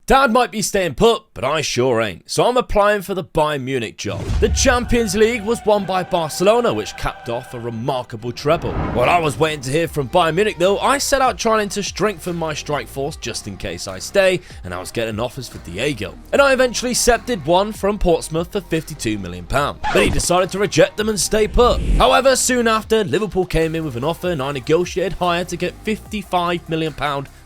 Dad might be staying put, but I sure ain't. So I'm applying for the Bayern Munich job. The Champions League was won by Barcelona, which capped off a remarkable treble. While I was waiting to hear from Bayern Munich though, I set out trying to strengthen my strike force just in case I stay, and I was getting offers for Diego. And I eventually accepted one from Portsmouth for £52 million. But he decided to reject them and stay put. However, soon after, Liverpool came in with an offer and I negotiated higher to get £55 million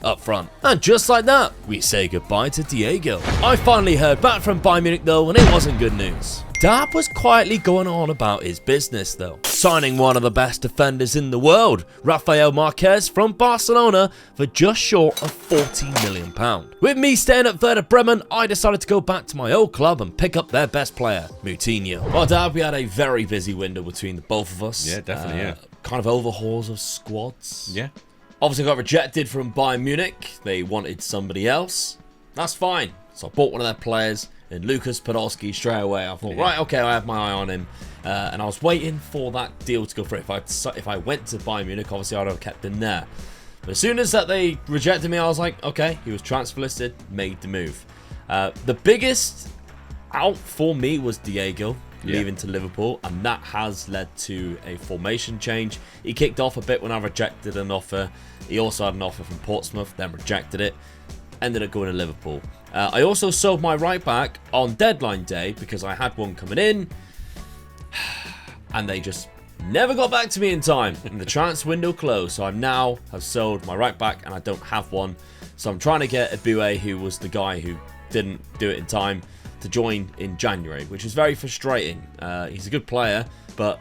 up front. And just like that, we say goodbye to Diego. I finally heard back from Bayern Munich though, and it wasn't good news. Dad was quietly going on about his business though, signing one of the best defenders in the world, Rafael Marquez from Barcelona, for just short of £40 million. With me staying at Werder Bremen, I decided to go back to my old club and pick up their best player, Moutinho. Well, Dad, we had a very busy window between the both of us. Yeah, definitely, yeah. Kind of overhauls of squads. Yeah. Obviously got rejected from Bayern Munich. They wanted somebody else. That's fine. So I bought one of their players in Lucas Podolski straight away. I thought, right, okay, I have my eye on him. And I was waiting for that deal to go through. If I went to Bayern Munich, obviously I'd have kept him there. But as soon as that they rejected me, I was like, okay, he was transfer listed, made the move. The biggest out for me was Diego leaving to Liverpool, and that has led to a formation change. He kicked off a bit when I rejected an offer. He also had an offer from Portsmouth, then rejected it. Ended up going to Liverpool. I also sold my right back on deadline day because I had one coming in, and they just never got back to me in time. And the transfer window closed, so I now have sold my right back, and I don't have one. So I'm trying to get Eboué, who was the guy who didn't do it in time, to join in January, which is very frustrating. He's a good player, but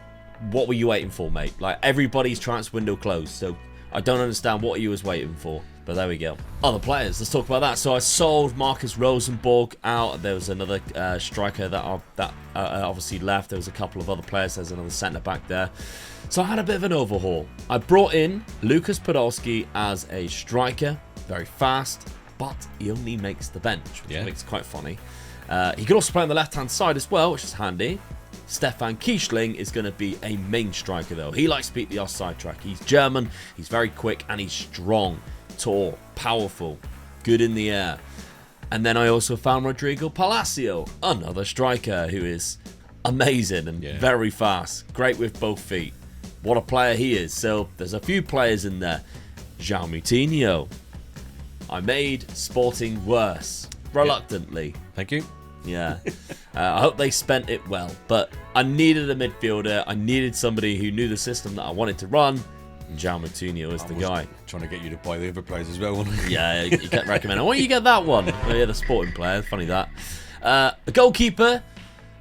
what were you waiting for, mate? Like, everybody's transfer window closed, so I don't understand what you was waiting for. But there we go. Other players, let's talk about that. So I sold Marcus Rosenborg out. There was another striker that obviously left. There was a couple of other players. There's another centre-back there. So I had a bit of an overhaul. I brought in Lucas Podolski as a striker. Very fast, but he only makes the bench, which makes it quite funny. He could also play on the left-hand side as well, which is handy. Stefan Kiesling is going to be a main striker, though. He likes to beat the offside track. He's German, he's very quick, and he's strong, tall, powerful, good in the air. And then I also found Rodrigo Palacio, another striker who is amazing and very fast. Great with both feet. What a player he is. So there's a few players in there. João Moutinho. I made Sporting worse, reluctantly. Thank you. Yeah. I hope they spent it well. But I needed a midfielder. I needed somebody who knew the system that I wanted to run. And João Moutinho is the guy. Trying to get you to buy the other players as well. Yeah, you kept recommending. Why don't you get that one? Oh, yeah, the Sporting player. Funny that. The goalkeeper,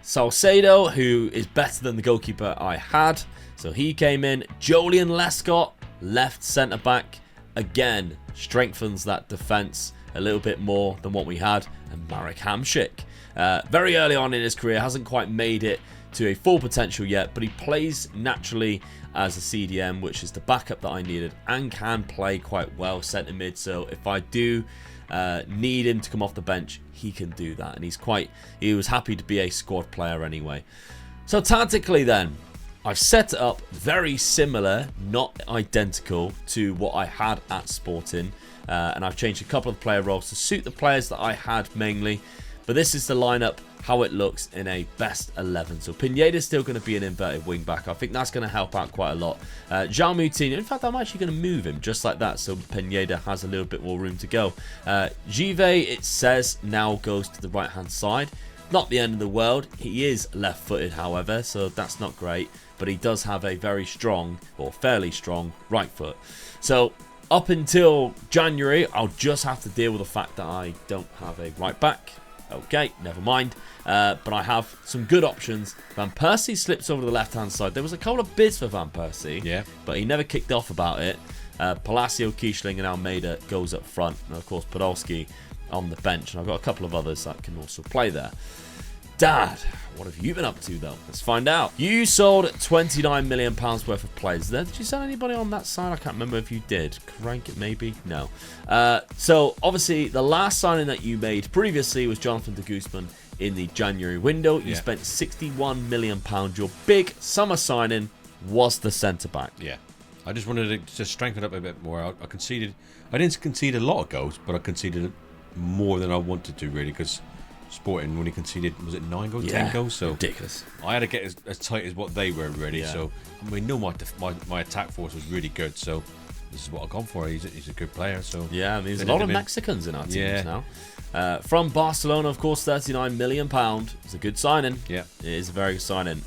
Salcedo, who is better than the goalkeeper I had. So he came in. Jolien Lescott, left centre-back. Again, strengthens that defence a little bit more than what we had. And Marek Hamšík. Very early on in his career, hasn't quite made it to a full potential yet, but he plays naturally as a CDM, which is the backup that I needed, and can play quite well centre mid. So if I do need him to come off the bench, he can do that, and he was happy to be a squad player anyway. So tactically then, I've set it up very similar, not identical to what I had at Sporting, and I've changed a couple of player roles to suit the players that I had mainly. But this is the lineup, how it looks in a best 11. So Pineda's still going to be an inverted wing back. I think that's going to help out quite a lot. João Moutinho, in fact, I'm actually going to move him just like that, so Pineda has a little bit more room to go. Give, it says, now goes to the right-hand side. Not the end of the world. He is left-footed, however, so that's not great. But he does have a very strong, or fairly strong, right foot. So up until January, I'll just have to deal with the fact that I don't have a right back. Okay, never mind. But I have some good options. Van Persie slips over to the left-hand side. There was a couple of bids for Van Persie, but he never kicked off about it. Palacio, Kiesling, and Almeida goes up front. And, of course, Podolski on the bench. And I've got a couple of others that can also play there. Dad, what have you been up to, though? Let's find out. You sold £29 million worth of players there. Did you sell anybody on that side? I can't remember if you did. Crank it, maybe? No. So, obviously, the last signing that you made previously was Jonathan de Guzman in the January window. You spent £61 million. Your big summer signing was the centre-back. Yeah. I just wanted to strengthen up a bit more. I conceded. I didn't concede a lot of goals, but I conceded more than I wanted to, really, because Sporting only conceded, was it 9 goals, 10 goals? So ridiculous. I had to get as tight as what they were, really. Yeah. So we know my attack force was really good. So this is what I've gone for. He's a good player. So Yeah, I mean, there's they a lot let of him in. Mexicans in our teams Yeah. now. From Barcelona, of course, £39 million. It's a good signing. Yeah. It is a very good signing.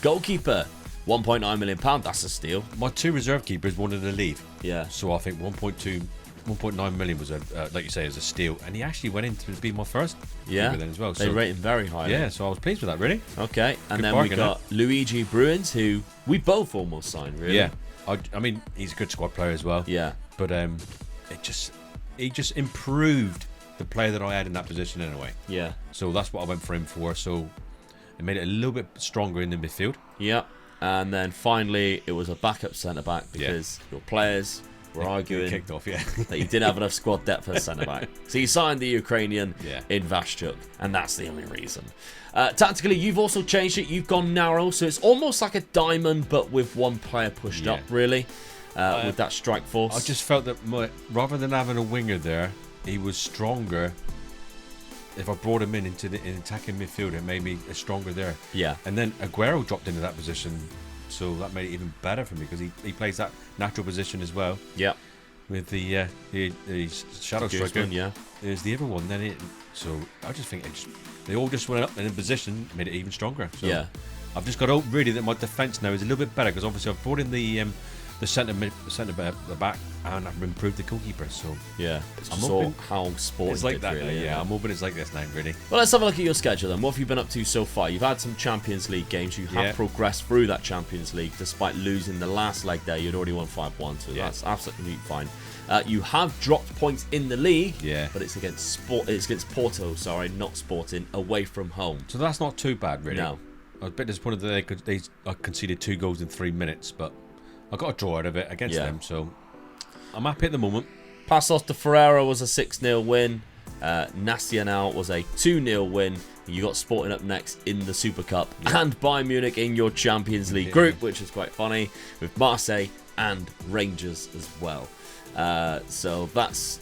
Goalkeeper, £1.9 million. That's a steal. My 2 reserve keepers wanted to leave. Yeah. So I think 1.9 million was like you say, is a steal, and he actually went in to be my first Yeah. keeper then as well. They So rate him very highly. yeah, so I was pleased with that, really. Okay, and Good then we bargain, got Luigi Bruins, who we both almost signed, really. Yeah, I mean he's a good squad player as well. Yeah. But he just improved the player that I had in that position anyway. Yeah. So that's what I went for him for. So it made it a little bit stronger in the midfield. Yeah. And then finally, it was a backup centre back because your players were arguing Kicked off, yeah. that you didn't have enough squad depth for a centre back. So you signed the Ukrainian Yeah. in Vasychuk, and that's the only reason. Tactically, you've also changed it. You've gone narrow, so it's almost like a diamond, but with one player pushed Yeah. up, really, with that strike force. I just felt that rather than having a winger there, he was stronger. If I brought him in attacking midfield, it made me stronger there. Yeah. And then Aguero dropped into that position, so that made it even better for me because he plays that natural position as well Yeah. with the shadow striker. Guzman, yeah. There's the other one. So I just think they all just went up in a position, made it even stronger. So Yeah. I've just got to hope really that my defence now is a little bit better because obviously I've brought in the centre back and I've improved the goalkeeper. So Yeah. It's I'm just hoping all how Sporting it's like did, that. really, Now, isn't yeah, it? I'm hoping it's like this now, really. Well, let's have a look at your schedule then. What have you been up to so far? You've had some Champions League games. You have Yeah. progressed through that Champions League despite losing the last leg there. You'd already won 5-1, so Yeah. that's absolutely fine. You have dropped points in the league, Yeah. but it's against Porto, not Sporting, away from home. So that's not too bad, really. No. I was a bit disappointed that I conceded 2 goals in 3 minutes, but I got a draw out of it against Yeah. them, so I'm happy at the moment. Passos de Ferreira was a 6-0 win. Nacional was a 2-0 win. You got Sporting up next in the Super Cup and Bayern Munich in your Champions League group, which is quite funny, with Marseille and Rangers as well. So that's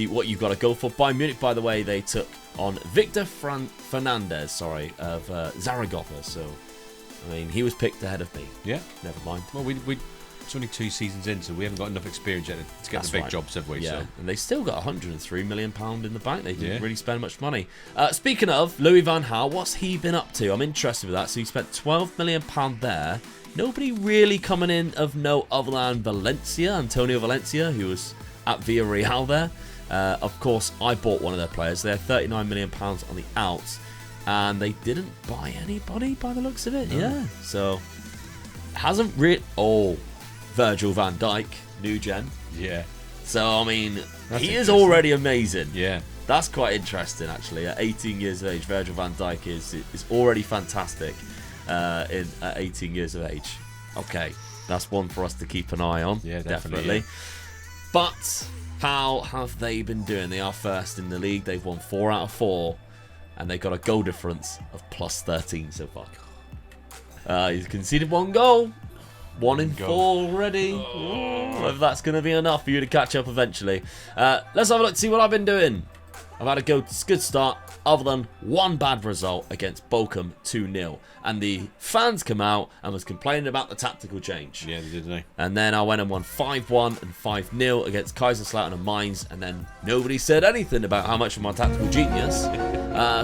what you've got to go for. Bayern Munich, by the way, they took on Victor Fernandez, of Zaragoza. So, I mean, he was picked ahead of me. Yeah. Never mind. Well, it's only 2 seasons in, so we haven't got enough experience yet to get That's the big right. jobs, have we? Yeah, So. and they still got £103 million in the bank. They didn't Yeah. really spend much money. Speaking of Louis van Gaal, what's he been up to? I'm interested with that. So he spent £12 million there. Nobody really coming in of note other than Antonio Valencia, who was at Villarreal there. Of course, I bought one of their players. They had £39 million on the outs, and they didn't buy anybody by the looks of it. No. Yeah, so hasn't really. Oh, Virgil van Dijk, new gen. Yeah. So, I mean, That's he is interesting. already amazing. Yeah. That's quite interesting, actually. At 18 years of age, Virgil van Dijk is already fantastic at 18 years of age. Okay, that's one for us to keep an eye on. Yeah, definitely, yeah. But how have they been doing? They are first in the league. They've won 4 out of 4, and they've got a goal difference of plus 13 so far. He's conceded 1 goal. 1 in 4 already. Ooh, if that's going to be enough for you to catch up eventually. Let's have a look to see what I've been doing. I've had a good start, other than 1 bad result against Bochum 2-0. And the fans come out and was complaining about the tactical change. Yeah, they did, didn't they? And then I went and won 5-1 and 5-0 against Kaiserslautern and Mainz. And then nobody said anything about how much of my tactical genius.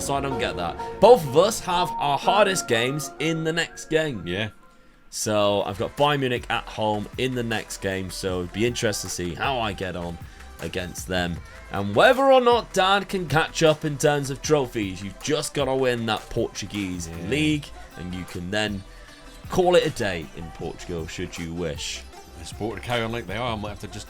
So I don't get that. Both of us have our hardest games in the next game. Yeah. So I've got Bayern Munich at home in the next game, so it'd be interesting to see how I get on against them and whether or not Dad can catch up in terms of trophies. You've just got to win that Portuguese league, and you can then call it a day in Portugal should you wish. The sport to carry on like they are, I might have to just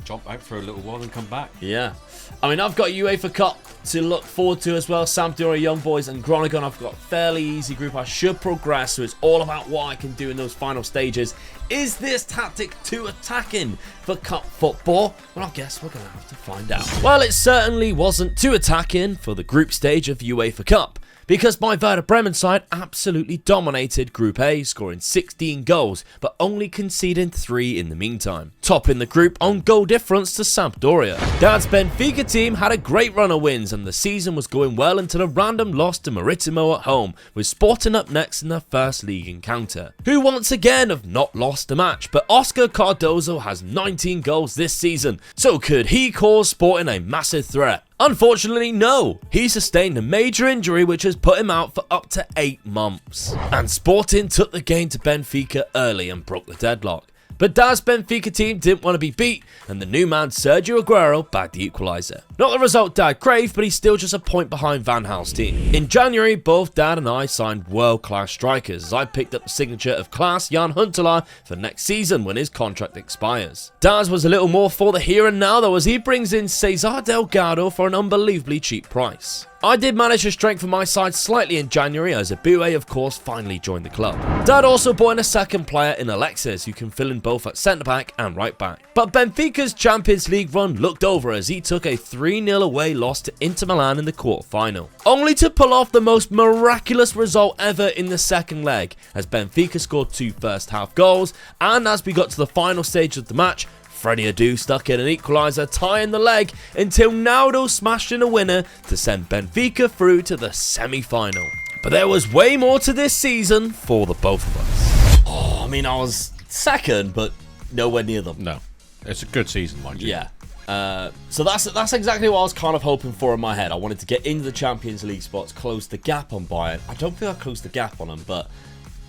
jump out for a little while and come back. Yeah. I mean, I've got UEFA Cup to look forward to as well. Sampdoria, Young Boys and Groningen. I've got a fairly easy group. I should progress, so it's all about what I can do in those final stages. Is this tactic too attacking for cup football? Well, I guess we're going to have to find out. Well, it certainly wasn't too attacking for the group stage of UEFA Cup, because my Werder Bremen side absolutely dominated Group A, scoring 16 goals, but only conceding 3 in the meantime, topping the group on goal difference to Sampdoria. Dad's Benfica team had a great run of wins, and the season was going well until a random loss to Maritimo at home, with Sporting up next in their first league encounter, who once again have not lost a match, but Oscar Cardozo has 19 goals this season, so could he cause Sporting a massive threat? Unfortunately, no. He sustained a major injury which has put him out for up to 8 months. And Sporting took the game to Benfica early and broke the deadlock. But Dad's Benfica team didn't want to be beat, and the new man Sergio Aguero bagged the equaliser. Not the result Dad craved, but he's still just a point behind Van Gaal's team. In January, both Dad and I signed world-class strikers, as I picked up the signature of Klaas-Jan Huntelaar for next season when his contract expires. Dad's was a little more for the here and now though, as he brings in Cesar Delgado for an unbelievably cheap price. I did manage to strengthen my side slightly in January, as Abue of course finally joined the club. Dad also brought in a second player in Alexis, who can fill in both at centre back and right back. But Benfica's Champions League run looked over as he took a 3-0 away loss to Inter Milan in the quarter-final, only to pull off the most miraculous result ever in the second leg, as Benfica scored 2 first-half goals, and as we got to the final stage of the match, Freddie Adu stuck in an equaliser, tying the leg, until Naldo smashed in a winner to send Benfica through to the semi-final. But there was way more to this season for the both of us. Oh, I mean, I was second, but nowhere near them. No, it's a good season, mind you. Yeah. So that's exactly what I was kind of hoping for in my head. I wanted to get into the Champions League spots, close the gap on Bayern. I don't think I closed the gap on them, but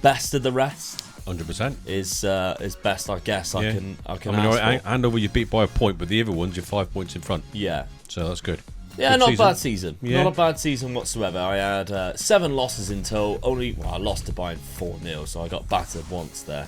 best of the rest. 100% is best, I guess. I can ask for. And over you beat by a point, but the other ones you're 5 points in front. Yeah. So that's good. Yeah, good not season. bad season. Yeah. Not a bad season whatsoever. I had 7 losses in total. I lost to Bayern 4-0, so I got battered once there.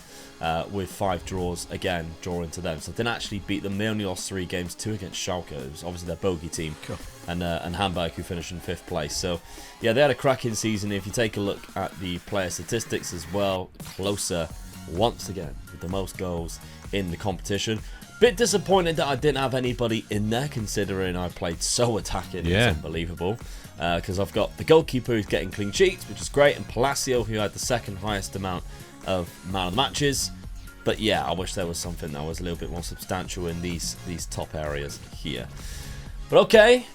With 5 draws, again, drawing to them. So I didn't actually beat them. They only lost 3 games, 2 against Schalke. It was obviously their bogey team. Cool. And Hamburg, who finished in 5th place. So, yeah, they had a cracking season. If you take a look at the player statistics as well, closer once again with the most goals in the competition. Bit disappointed that I didn't have anybody in there, considering I played so attacking. Yeah. It's unbelievable. Because I've got the goalkeeper who's getting clean sheets, which is great, and Palacio, who had the second highest amount of man of the matches. But yeah, I wish there was something that was a little bit more substantial in these top areas here. But okay,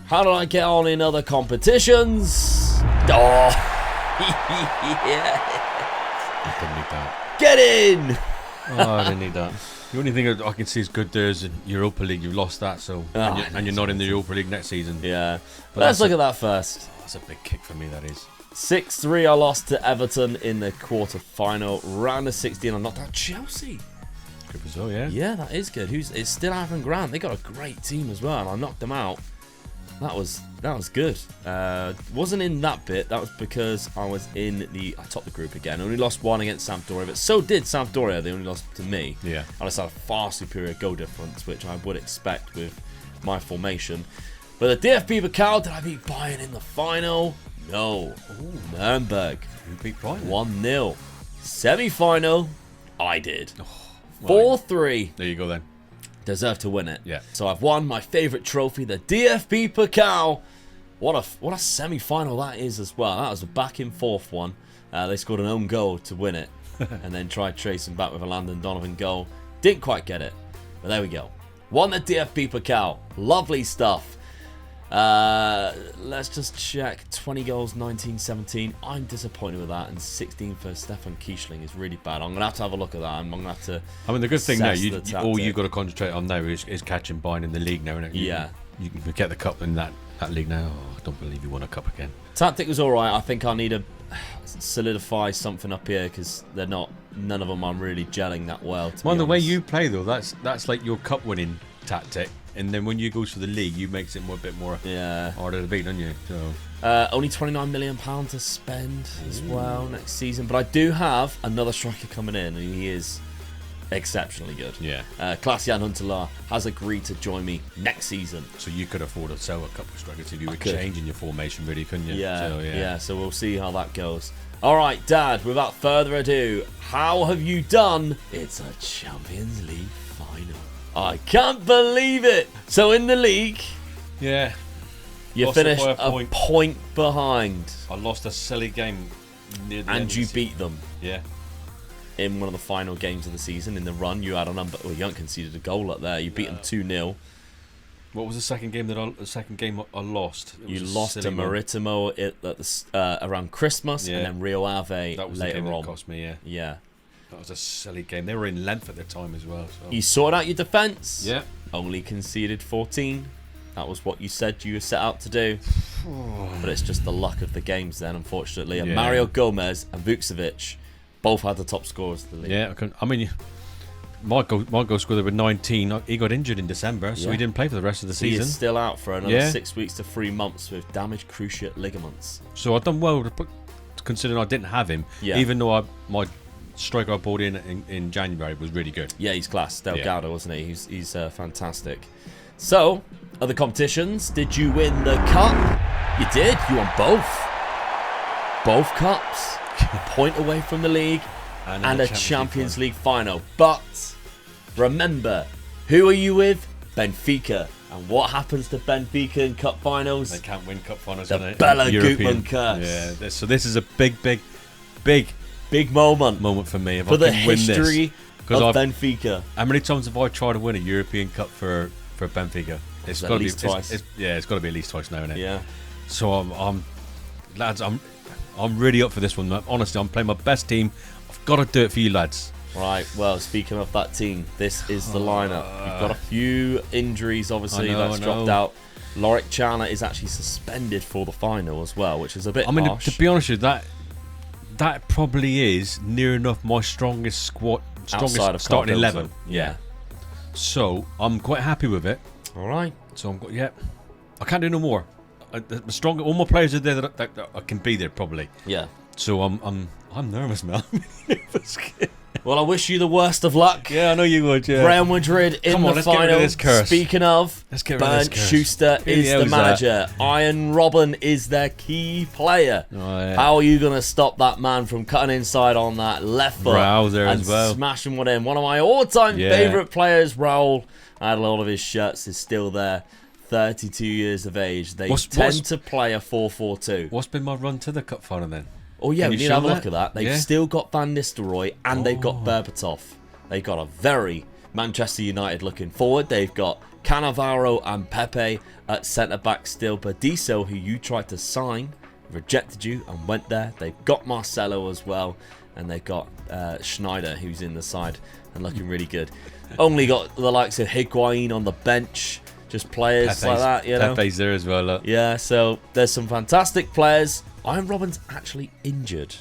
how did I get on in other competitions? Oh, yeah. I didn't need that. Get in! Oh, I didn't need that. The only thing I can see is good there is in Europa League. You've lost that, so and you're not in the Europa League next season. Yeah, but let's look at that first. That's a big kick for me, that is. 6-3, I lost to Everton in the quarter-final. Round of 16, I knocked out Chelsea. Good result, yeah. Yeah, that is good. It's still Aaron Grant. They got a great team as well, and I knocked them out. That was good. Wasn't in that bit. That was because I topped the group again. I only lost 1 against Sampdoria, but so did Sampdoria. They only lost to me. Yeah. I just had a far superior goal difference, which I would expect with my formation. But the DFB Pokal, did I beat Bayern in the final? No. Ooh, Nuremberg. Who beat Bayern? 1-0. Semi-final, I did. Well, 4-3. there you go then. Deserve to win it. Yeah. So I've won my favourite trophy, the DFB Pokal. What a semi-final that is as well. That was a back-and-forth one. They scored an own goal to win it, and then tried tracing back with a Landon Donovan goal. Didn't quite get it, but there we go. Won the DFB Pokal. Lovely stuff. Let's just check. 20 goals, 19-17. I'm disappointed with that, and 16 for Stefan Kiesling is really bad. I'm gonna have a look at that. I'm gonna have to. I mean, the good thing now, assess the all you've tactic. got to concentrate on now is catching Bayern in the league now, innit? Yeah. You can get the cup in that league now. Oh, I don't believe you won a cup again. Tactic was alright. I think I need to solidify something up here because none of them are really gelling that well. Well, the way you play though, that's like your cup winning tactic, and then when you go to the league, you makes it a bit more harder to beat, don't you? So only £29 million to spend as well next season, but I do have another striker coming in, and he is exceptionally good. yeah, Klaas-Jan Huntelaar has agreed to join me next season. so you could afford to sell a couple of strikers if you were could. changing your formation, really, couldn't you? Yeah, So, yeah. So we'll see how that goes. All right, Dad. Without further ado, how have you done? It's a Champions League final. I can't believe it. So in the league, yeah. You Lost it finished by a point behind. I lost a silly game near the end And of you the beat them Yeah. in one of the final games of the season. In the run, you had a number. Well, you haven't conceded a goal up there. You beat them 2-0. What was the second game I lost? It You was a lost to silly one. Maritimo around Christmas, Yeah. and then Rio Ave That was the later game that on. cost me, yeah. Yeah. That was a silly game. They were in length at the time as well. So. You sorted out your defence. Yeah. Only conceded 14. That was what you said you were set out to do. But it's just the luck of the games then, unfortunately. And Yeah. Mario Gomez and Vukcevic both had the top scorers of the league. Yeah, I mean, my goal scorer with 19. He got injured in December, so Yeah. he didn't play for the rest of the He season. is still out for another Yeah. 6 weeks to 3 months with damaged cruciate ligaments. So I've done well considering I didn't have him. Yeah. Even though my striker I bought in January was really good. Yeah, he's class. Delgado, wasn't he? He's fantastic. So, other competitions. Did you win the cup? You did. You won both. Both cups. A point away from the league and a Champions League final. But remember, who are you with? Benfica. And what happens to Benfica in cup finals? They can't win cup finals. The Bela European. Gutmann curse. Yeah. So this is a big moment moment for me. If for I the can win history this. of Benfica. How many times have I tried to win a European Cup for Benfica? It's At got to be least twice. it's got to be at least twice now, isn't it? Yeah. So lads, I'm really up for this one. Honestly, I'm playing my best team. I've got to do it for you, lads. Right, well, speaking of that team, this is the lineup. You've got a few injuries, obviously, that's dropped out. Lorik Cana is actually suspended for the final as well, which is a bit harsh. To be honest with you, that probably is near enough my strongest Outside of starting Cardozo. 11. Yeah. So I'm quite happy with it. All right. So I can't do no more. All my players are there that I can be there probably. Yeah. So I'm nervous, man. Well, I wish you the worst of luck. Yeah, I know you would. Yeah. Real Madrid in the Let's get rid of final. this curse. Speaking of, Let's get rid of this Bernd curse. Schuster Who is the hell the is that? manager. Iron Robben is their key player. Oh, yeah. How are you going to stop that man from cutting inside on that left foot Raul there and as well. smashing one in? One of my all-time Yeah. favourite players, Raul. I had a lot of his shirts. Is still there. 32 years of age. They tend to play a 4-4-2. What's been my run to the cup final then? Oh yeah, Can we you need to have a show look that? at that. They've Yeah. still got Van Nistelrooy and they've got Berbatov. They've got a very Manchester United looking forward. They've got Cannavaro and Pepe at centre-back still. Badiso, who you tried to sign, rejected you and went there. They've got Marcelo as well. And they've got Schneider, who's in the side and looking really good. Only got the likes of Higuain on the bench. Just players like that, you know. Pepe's there as well. Look. Yeah, so there's some fantastic players. Iron Robben's actually injured.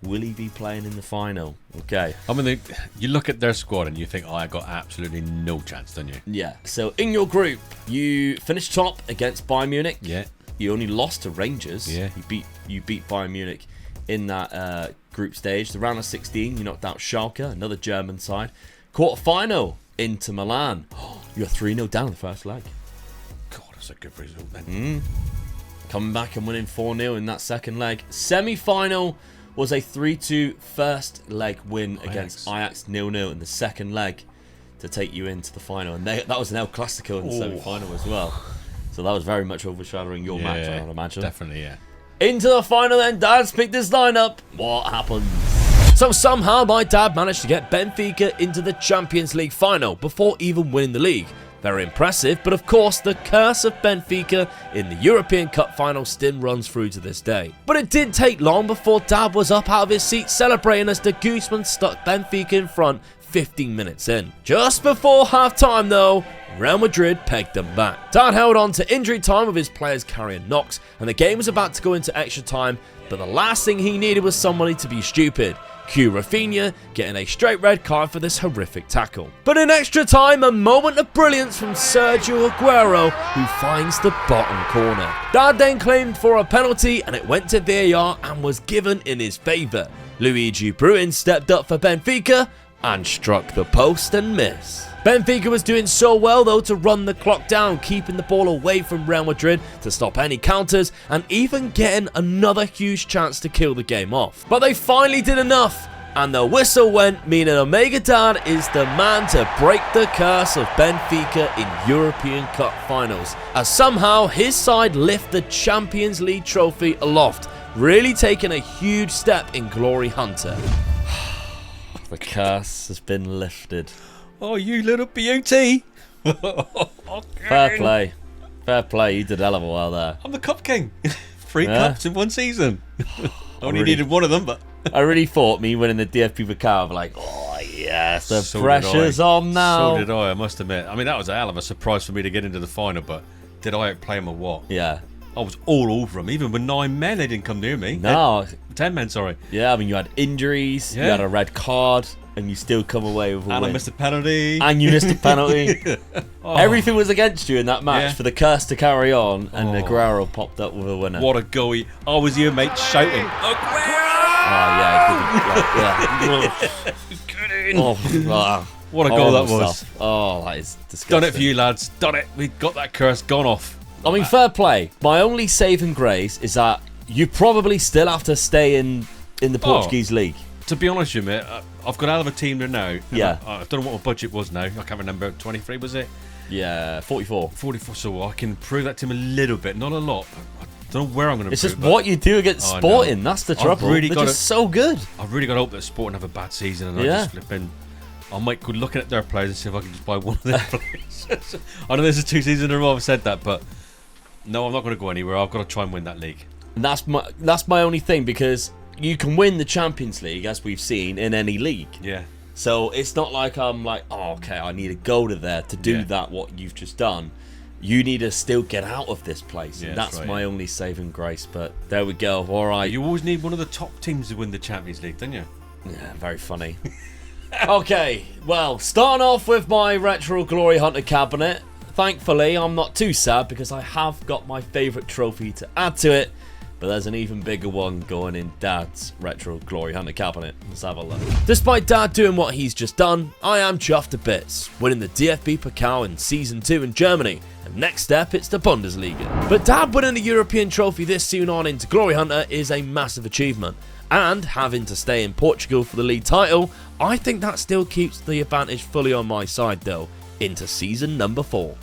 Will he be playing in the final? Okay. I mean, you look at their squad and you think, I got absolutely no chance, don't you? Yeah. So in your group, you finished top against Bayern Munich. Yeah. You only lost to Rangers. Yeah. You beat Bayern Munich in that group stage. The round of 16, you knocked out Schalke, another German side. Quarter-final, Inter Milan. You're 3-0 down the first leg. God, that's a good result then. Coming back and winning 4-0 in that second leg. Semi-final was a 3-2 first leg win against Ajax 0-0 in the second leg to take you into the final. And that was an El Clasico in the semi-final as well. So that was very much overshadowing your match, I would imagine. Definitely, yeah. Into the final then, Dad's picked this lineup. What happens? So somehow my dad managed to get Benfica into the Champions League final before even winning the league. Very impressive, but of course the curse of Benfica in the European Cup final still runs through to this day. But it didn't take long before Dad was up out of his seat celebrating as the Guzman stuck Benfica in front 15 minutes in. Just before half-time though, Real Madrid pegged them back. Dad held on to injury time with his players carrying knocks, and the game was about to go into extra time, but the last thing he needed was somebody to be stupid. Cue Rafinha getting a straight red card for this horrific tackle. But in extra time, a moment of brilliance from Sergio Aguero, who finds the bottom corner. Dad then claimed for a penalty and it went to VAR and was given in his favour. Luigi Bruin stepped up for Benfica and struck the post and missed. Benfica was doing so well though to run the clock down, keeping the ball away from Real Madrid to stop any counters and even getting another huge chance to kill the game off. But they finally did enough and the whistle went, meaning Omega Dad is the man to break the curse of Benfica in European Cup finals, as somehow his side lift the Champions League trophy aloft, really taking a huge step in Glory Hunter. The curse has been lifted. Oh, you little beauty. Fair play. Fair play, you did a hell of a while there. I'm the Cup King. 3 Yeah. cups in one season. Only really- needed one of them, but... I really thought me winning the DFB Pokal, like, oh yes, the So did pressure's I. on now. So did I must admit. I mean, that was a hell of a surprise for me to get into the final, but did I outplay him or what? Yeah. I was all over him. Even with 9 men, they didn't come near me. No. 10 men, sorry. Yeah, I mean, you had injuries, you Yeah. had a red card, and you still come away with a And I win. missed a penalty. And you missed a penalty. Oh, Everything was against you in that match Yeah. for the curse to carry on, and Oh. Aguero popped up with a winner. What a goal. I was here, mate, shouting. Oh, yeah. Oh, What a goal that horrible was. stuff. Oh, that is disgusting. Done it for you, lads. Done it. We got that curse gone off. I mean, fair play. My only saving grace is that you probably still have to stay in the Portuguese league. To be honest with you, mate, I've got a hell of a team there now. Yeah. I don't know what my budget was now. I can't remember. 23, was it? Yeah, 44. 44. So I can improve that team a little bit. Not a lot. I don't know where I'm going to It's improve. just what you do against I know. Sporting. That's the trouble. really They're gotta- just so good. I've really got to hope that Sporting have a bad season and I Yeah. just flipping. I might go looking at their players and see if I can just buy one of their players. I know this is 2 seasons in a row I've said that, but no, I'm not going to go anywhere. I've got to try and win that league. And that's my only thing, because you can win the Champions League, as we've seen, in any league. Yeah. So it's not like I'm like, oh, okay, I need to go to there to do Yeah. that, what you've just done. You need to still get out of this place. Yeah, and that's that's right, my yeah. only saving grace. But there we go. All right. You always need one of the top teams to win the Champions League, don't you? Yeah, very funny. Okay, well, starting off with my Retro Glory Hunter cabinet. Thankfully, I'm not too sad because I have got my favourite trophy to add to it. But there's an even bigger one going in Dad's Retro Glory Hunter cabinet. Let's have a look. Despite Dad doing what he's just done, I am chuffed to bits, winning the DFB Pokal in Season 2 in Germany. And next step, it's the Bundesliga. But Dad winning the European trophy this soon on into Glory Hunter is a massive achievement. And having to stay in Portugal for the league title, I think that still keeps the advantage fully on my side though, into season number 4.